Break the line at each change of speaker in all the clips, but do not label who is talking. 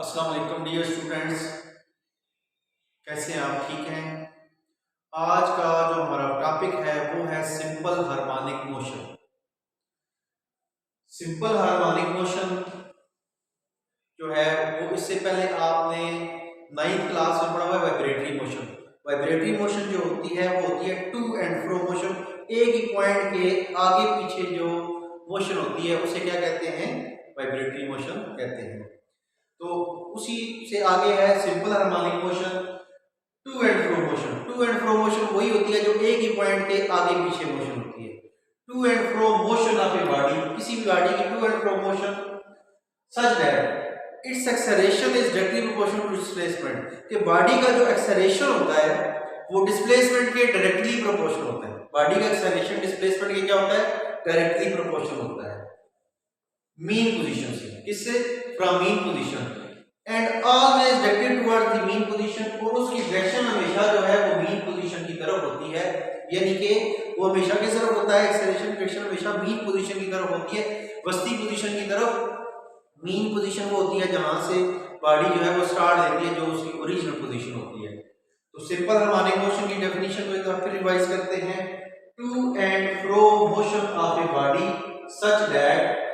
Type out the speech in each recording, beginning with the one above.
अस्सलाम वालेकुम dear students, कैसे हैं आप? ठीक हैं? आज का जो हमारा टॉपिक है वो है simple harmonic motion. Simple harmonic motion जो है वो इससे पहले आपने 9th क्लास में पढ़ा हुआ है वाइब्रेटरी मोशन। वाइब्रेटरी मोशन जो होती है वो होती है टू एंड फ्रो मोशन। एक ही पॉइंट के आगे पीछे जो मोशन होती है उसे क्या कहते हैं? वाइब्रेटरी मोशन कहते हैं। तो उसी से आगे है simple harmonic motion, to and fro motion. To and fro motion वही होती है जो एक ही पॉइंट के आगे पीछे मोशन होती है। To and fro motion of a body, किसी भी बॉडी की to and fro motion such that its acceleration is directly proportional to displacement, कि बॉडी का जो एक्सेलरेशन होता है वो डिस्प्लेसमेंट के डायरेक्टली प्रोपोर्शनल होता है। बॉडी का एक्सेलरेशन डिस्प्लेसमेंट के क्या होता है? डायरेक्टली प्रोपोर्शनल होता है मीन पोजीशन से। किससे? From mean position. And always directed toward the mean position, और उसकी डायरेक्शन हमेशा जो है वो मीन पोजीशन की तरफ होती है। यानी कि वो हमेशा किस तरफ होता है? एक्सेलरेशन डायरेक्शन हमेशा मीन पोजीशन की तरफ होती है, वस्ती पोजीशन की तरफ। मीन पोजीशन वो होती है जहां से बॉडी जो है वो स्टार्ट लेती है, जो उसकी ओरिजिनल पोजीशन होती है। तो सिंपल हार्मोनिक मोशन की डेफिनेशन को एक बार फिर रिवाइज करते हैं। To and fro motion of a body such that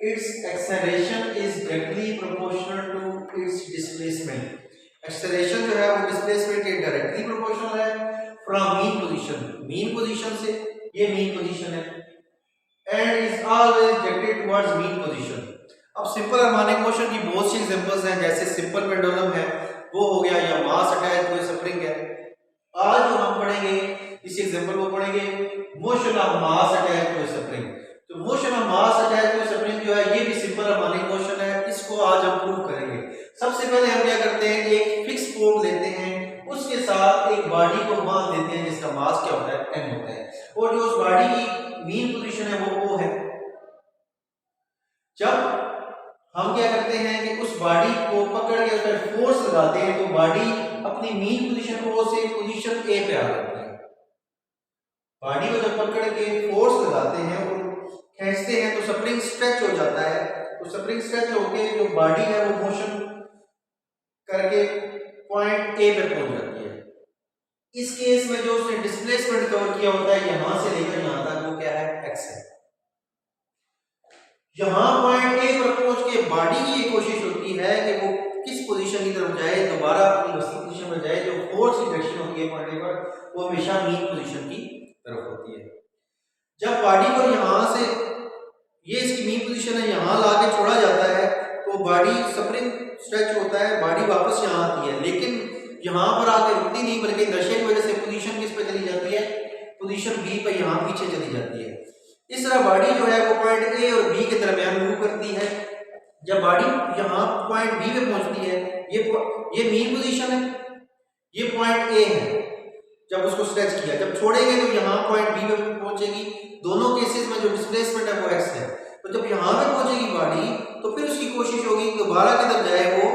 its acceleration is directly proportional to its displacement। acceleration जो है वो displacement के directly proportional है from mean position, mean position से, ये mean position है, and is always directed towards mean position। अब simple harmonic motion की बहुत सी एग्जांपल्स हैं, जैसे सिंपल पेंडुलम है वो हो गया, या मास अटैच टू स्प्रिंग है। आज जो हम पढ़ेंगे इस एग्जांपल को पढ़ेंगे motion of mass attach to spring. तो motion of mass attach to spring जो है ये भी सिंपल हार्मोनिक मोशन है, इसको आज हम प्रूव करेंगे। सबसे पहले हम क्या करते हैं, एक फिक्स पोल लेते हैं, उसके साथ एक बॉडी को बांध देते हैं जिसका मास क्या होता है? m होता है, और जो उस बॉडी की मीन पोजीशन है वो O है। जब हम क्या करते हैं कि उस बॉडी को पकड़ के उस पर फोर्स लगाते हैं तो बॉडी अपनी मीन पोजीशन O से पोजीशन A पे आ जाती है। बॉडी को जब पकड़ के फोर्स लगाते हैं और खींचते हैं तो स्प्रिंग स्ट्रेच हो जाता है। तो स्प्रिंग स्ट्रेच होके जो बॉडी है वो मोशन करके पॉइंट ए पे पहुंच जाती है। इस केस में जो उसने डिस्प्लेसमेंट कवर किया होता है यहां से लेकर यहां तक, वो क्या है? एक्स है। यहां पॉइंट ए पर पहुंच के बॉडी की ये कोशिश होती है कि वो किस पोजीशन की तरफ जाए, दोबारा अपनी वस्तु पोजीशन में जाए। जो फोर्स की डायरेक्शन होती है पॉइंट ए पर वो हमेशा मीन पोजीशन की तरफ होती है। जब बॉडी को यहां से, ये इसकी मीन पोजीशन है, यहां लाके छोड़ा जाता है तो बॉडी स्प्रिंग स्ट्रेच होता है, बॉडी वापस यहां आती है, लेकिन यहां पर आके रुकती नहीं, बल्कि इनर्शिया की वजह से पोजीशन किस पे चली जाती है? पोजीशन बी पे यहां पीछे चली जाती है। इस तरह बॉडी जो है वो पॉइंट ए और बी के दरमियान मूव करती है। जब बॉडी यहां पॉइंट बी पे पहुंचती है, ये मीन पोजीशन है, ये पॉइंट ए है। जब उसको स्ट्रेच किया, जब छोड़ेंगे तो यहाँ पॉइंट बी पे पहुंचेगी। दोनों केसेस में जो डिस्प्लेसमेंट है वो एक्स है। तो जब यहाँ पे पहुंचेगी बॉडी तो फिर उसकी कोशिश होगी कि दोबारा किधर जाए, वो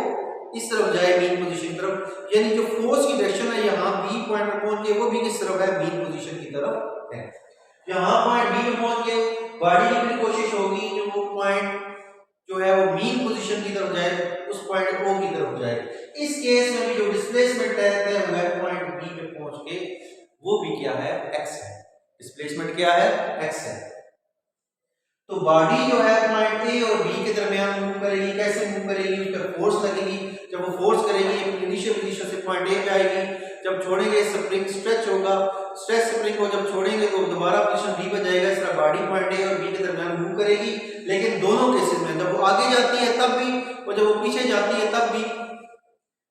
इस तरफ जाए, मीन पोजीशन की तरफ। यानी जो फोर्स की डायरेक्शन है यहाँ बी पॉइंट पे पहुंच के वो भी किस तरफ है? मीन पोजीशन की तरफ है। यहाँ पॉइंट बी पे पहुंच के बॉडी की फिर कोशिश होगी कि वो पॉइंट जो है वो मीन पोजीशन की तरफ जाए, उस पॉइंट ओ की तरफ जाए। इस केस में भी जो डिस्प्लेसमेंट है वो है पॉइंट बी पे पहुंच के, वो भी क्या है? एक्स है। डिस्प्लेसमेंट क्या है? एक्स है। तो बॉडी जो है पॉइंट ए और बी के दरमियान मूव करेगी। कैसे मूव करेगी? उस पर फोर्स लगेगी। जब वो फोर्स करेगी इनिशियल पोजीशन से पॉइंट ए पे आएगी। जब छोड़ेंगे स्प्रिंग स्ट्रेच होगा, स्ट्रेच स्प्रिंग को जब छोड़ेंगे तो दोबारा पोजीशन बी पे जाएगा। इस तरह बॉडी पॉइंट ए और बी के दरमियान मूव करेगी। लेकिन दोनों केसेस में जब वो आगे जाती है तब भी, और जब वो पीछे जाती है तब भी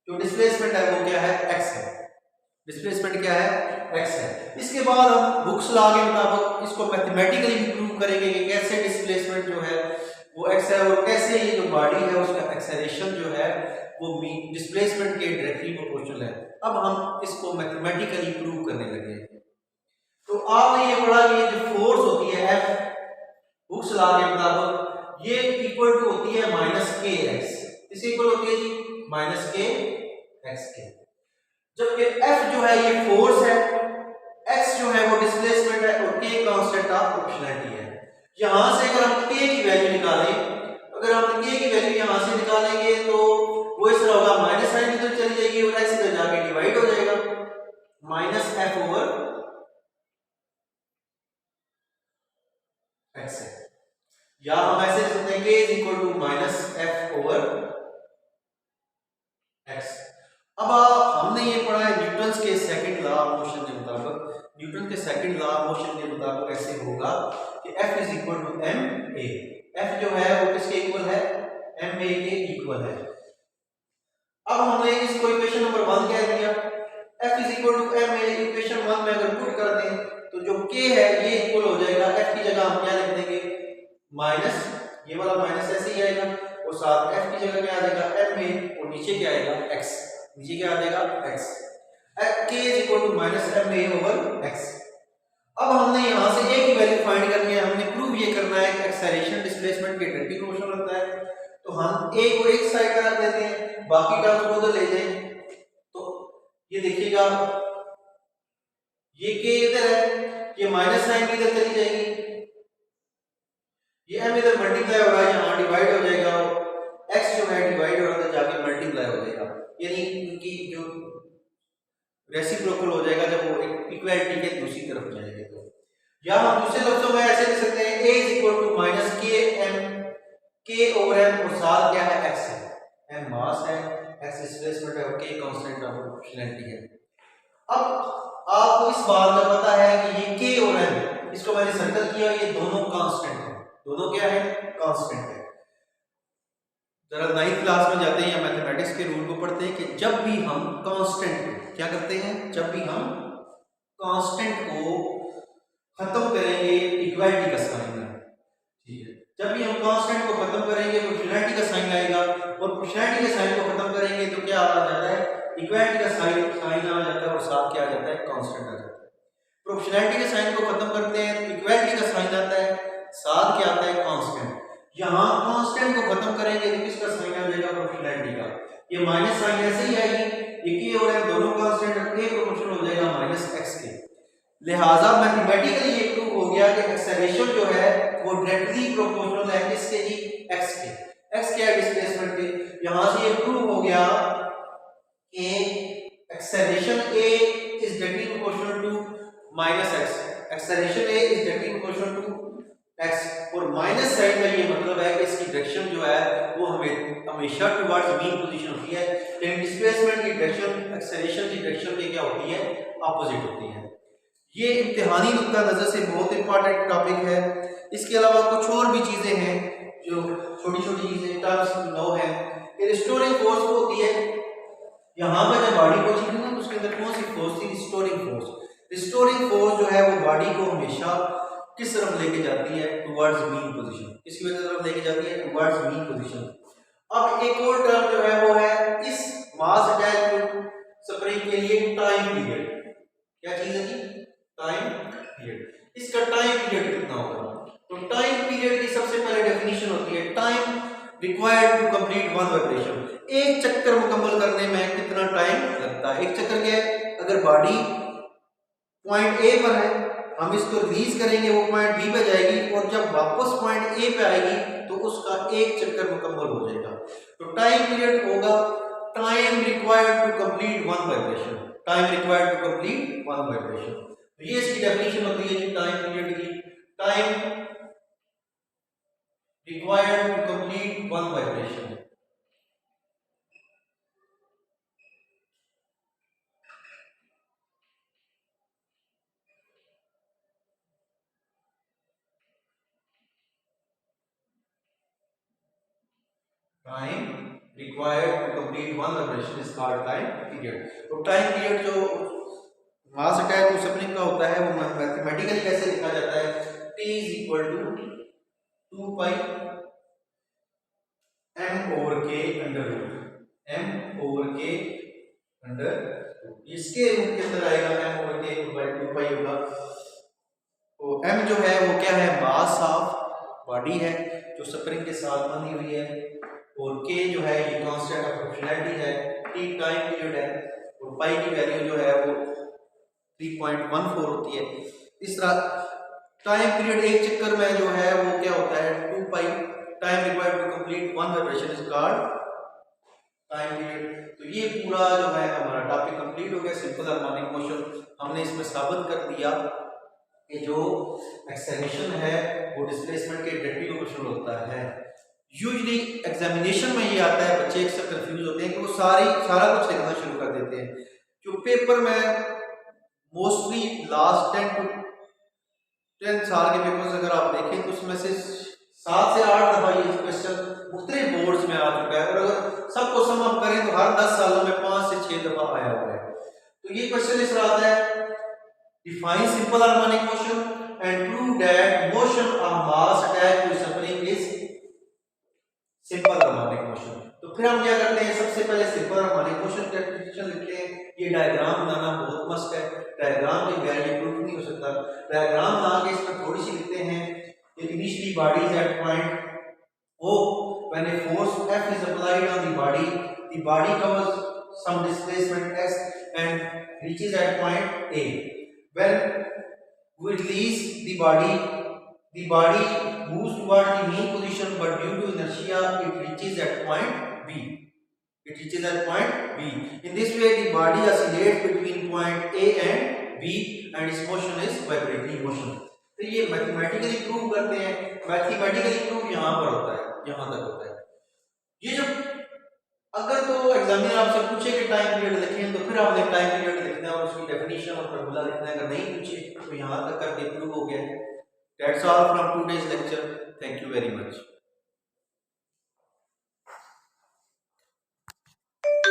जो डिस्प्लेसमेंट है वो क्या है? एक्स है। डिस्प्लेसमेंट क्या है? एक्स है। इसके बाद हम बुक्स लॉ के मुताबिक इसको मैथमेटिकली भी प्रूव करेंगे कि कैसे डिस्प्लेसमेंट जो है वो एक्स है, और कैसे ये जो बॉडी है उसका एक्सेलरेशन जो है वो डिस्प्लेसमेंट के डायरेक्टली प्रोपोर्शनल है। अब हम इसको मैथमेटिकली प्रूव करने लगे। तो आपने ये पढ़ा कि ये जो फोर्स होती है एफ, बुक्स लॉ के मुताबिक ये इक्वल टू होती है माइनस के एक्स। इसे इक्वल होती है जी माइनस के एक्स के। जबकि F जो है ये फोर्स है, x जो है वो डिस्प्लेसमेंट है, और k कांस्टेंट ऑफ प्रोपोर्शनैलिटी है। यहां से अगर हम k की वैल्यू निकालें, अगर हम k की वैल्यू यहां से निकालेंगे तो वो k is equal to minus F over x. अब हमने ये पढ़ा है न्यूटन के सेकंड लॉ ऑफ मोशन के मुताबिक, न्यूटन के सेकंड लॉ ऑफ मोशन के मुताबिक ऐसे होगा कि F is equal to m a. F जो है वो किसके इक्वल है, एम ए के इक्वल है। अब हमने इसको इक्वेशन नंबर 1 कह दिया, F is equal to m a, equation 1 में अगर पुट कर दें तो जो k है ये इक्वल हो जाएगा, F की जगह हम क्या लिख देंगे माइनस, ये वाला माइनस ऐसे ही आएगा और साथ F की जगह क्या आ जाएगा एम ए और नीचे क्या आएगा x, नीचे क्या आ जाएगा x, k is equal to minus m a over x। अब हमने यहाँ से a की वैल्यू फाइंड करनी है, हमने प्रूव ये करना है कि एक्सेलरेशन डिस्प्लेसमेंट के डायरेक्टली प्रोपोर्शनल होता है, तो हम a को एक साइड पर रख देते हैं, बाकी टर्म्स को उधर ले जाएं। तो ये देखिएगा ये k इधर है, ये माइनस साइन इधर चली जाएगी, ये m इधर मल्टीप्लाई हो रहा है, यहाँ डिवाइड हो जाएगा और x जो है डिवाइड हो रहा है जाके मल्टीप्लाई हो जाएगा, यानी इनकी जो रेसिप्रोकल हो जाएगा जब वो इक्वालिटी के दूसरी तरफ जाएंगे। तो या हम दूसरे लफ्जों में ऐसे लिख सकते हैं a is equal to minus k over m और साथ क्या है x है, m मास है, x डिस्प्लेसमेंट है और k कांस्टेंट ऑफ प्रोपोर्शनैलिटी है। अब आपको इस बात का पता है कि ये k और m, इसको मैंने सर्कल किया, ये दोनों कांस्टेंट है, दोनों क्या है कांस्टेंट है। जरा 9th क्लास में जाते हैं या मैथमेटिक्स के रूल को पढ़ते हैं कि जब भी हम कांस्टेंट क्या करते हैं, जब भी हम कांस्टेंट को खत्म करेंगे इक्वालिटी का साइन है, ठीक है, जब भी हम कांस्टेंट को खत्म करेंगे प्रोपोर्शनैलिटी का साइन आएगा और प्रोपोर्शनैलिटी के साइन को खत्म करेंगे तो क्या आ जाता है इक्वालिटी का साइन आ जाता है और साथ क्या आ जाता है कांस्टेंट आ जाता है। प्रोपोर्शनैलिटी के साइन को खत्म करते हैं तो इक्वालिटी का साइन आता है, साथ क्या आता है कांस्टेंट। यहाँ कांस्टेंट को खत्म करेंगे तो किसका साइन आ जाएगा प्रोपोर्शनैलिटी का, ये माइनस साइन ऐसे ही आएगी, ये k और m दोनों कांस्टेंट k प्रोपोर्शनल हो जाएगा माइनस x के। लिहाजा मैथमेटिकली ये प्रूव हो गया कि एक्सेलरेशन जो है वो डायरेक्टली प्रोपोर्शनल है किसके जी x के, x क्या है डिस्प्लेसमेंट के। यहां से ये प्रूव हो गया कि acceleration a is directly proportional to minus x, acceleration a is directly proportional to x और माइनस साइन का ये मतलब है कि इसकी डायरेक्शन जो है वो हमें हमेशा टुवर्ड्स मीन पोजीशन होती है, लेकिन डिस्प्लेसमेंट की डायरेक्शन एक्सेलरेशन की डायरेक्शन की क्या होती है अपोजिट होती है। ये इम्तिहानी नुक्ता नजर से बहुत इंपॉर्टेंट टॉपिक है। इसके अलावा कुछ और भी चीजें हैं जो छोटी छोटी चीजें टर्म्स नो है, रिस्टोरिंग फोर्स को होती है, यहाँ पे जब बॉडी को चीज ना उसके अंदर कौन सी फोर्स थी रिस्टोरिंग फोर्स। रिस्टोरिंग फोर्स जो है वो बॉडी को हमेशा किस तरफ लेके जाती है टुवर्ड्स मीन पोजीशन, किसकी वजह से तरफ लेके जाती है टुवर्ड्स मीन पोजीशन। अब एक और टर्म जो है वो है इस मास अटैच्ड स्प्रिंग के लिए टाइम पीरियड, क्या चीज है जी टाइम पीरियड। इसका टाइम पीरियड कितना होगा, तो टाइम पीरियड की सबसे पहले डेफिनेशन होती है time required to complete one vibration, एक चक्कर मुकम्मल करने में कितना टाइम लगता है। एक चक्कर क्या है, अगर बॉडी पॉइंट ए पर है हम इसको रिलीज करेंगे वो पॉइंट बी पे जाएगी और जब वापस पॉइंट ए पे आएगी तो उसका एक चक्कर मुकम्मल हो जाएगा। तो टाइम पीरियड होगा time required to complete one vibration, time required to complete one vibration. तो ये इसकी डेफिनेशन होती है टाइम पीरियड की, time required to complete one vibration. Time required to complete one vibration is called time period. तो time period जो mass attack to spring का होता है वो मैथमेटिकली कैसे लिखा जाता है, T is equal to 2 pi m over k under root, m over k under root, इसके रूट के अंदर आएगा m over k by 2 pi होगा। तो m जो है वो क्या है मास ऑफ बॉडी है जो स्प्रिंग के साथ बंधी हुई है और k जो है ये कांस्टेंट ऑफ प्रोपोर्शनैलिटी है, t टाइम पीरियड है और पाई की वैल्यू जो है वो 3.14 होती है। इस तरह टाइम पीरियड एक चक्कर में जो है वो क्या होता है 2 pi, time required to complete one vibration is called time period. तो ये पूरा जो है हमारा टॉपिक कंप्लीट हो गया, सिंपल हार्मोनिक मोशन। हमने इसमें साबित कर दिया कि जो एक्सेलरेशन है वो डिस्प्लेसमेंट के डायरेक्टली प्रोपोर्शनल होता है। यूजली एग्जामिनेशन में ये आता है, बच्चे अक्सर कंफ्यूज होते हैं कि वो सारा कुछ लिखना शुरू कर देते हैं। जो पेपर में मोस्टली लास्ट 10 साल के पेपर्स अगर आप देखें तो उसमें से 7 से 8 दफा ये क्वेश्चन मुख्तलिफ बोर्ड्स में आ चुका है, और अगर सबको सम अप करें तो हर 10 सालों में 5 से 6 दफा आया हुआ है। तो ये क्वेश्चन इस तरह आता है, define simple harmonic motion and prove that motion of mass attached to spring is simple harmonic motion. तो फिर हम क्या करते हैं, सबसे पहले सिंपल हार्मोनिक मोशन का डेफिनेशन लिखते हैं। ये डायग्राम बनाना बहुत मस्त है, डायग्राम के बगैर ये प्रूफ नहीं हो सकता। डायग्राम बना के इसमें थोड़ी सी लिखते हैं कि initially body is at point O when a force F is applied on the body covers some displacement S and reaches at point A. When we release the body moves toward the mean position, but due to inertia it reaches at point B. It reaches at point B. In this way the body oscillates between point A and B and its motion is vibratory motion. तो ये mathematically prove करते हैं। Mathematically prove यहाँ पर होता है, यहाँ तक होता है। ये जब अगर तो एग्जामिनर आपसे पूछे कि टाइम पीरियड लिखें तो फिर आपने टाइम पीरियड लिखना है और उसकी डेफिनेशन और फार्मूला लिखना है। अगर नहीं पूछे तो यहाँ तक करके प्रूव हो गया। That's all from today's lecture. Thank you very much.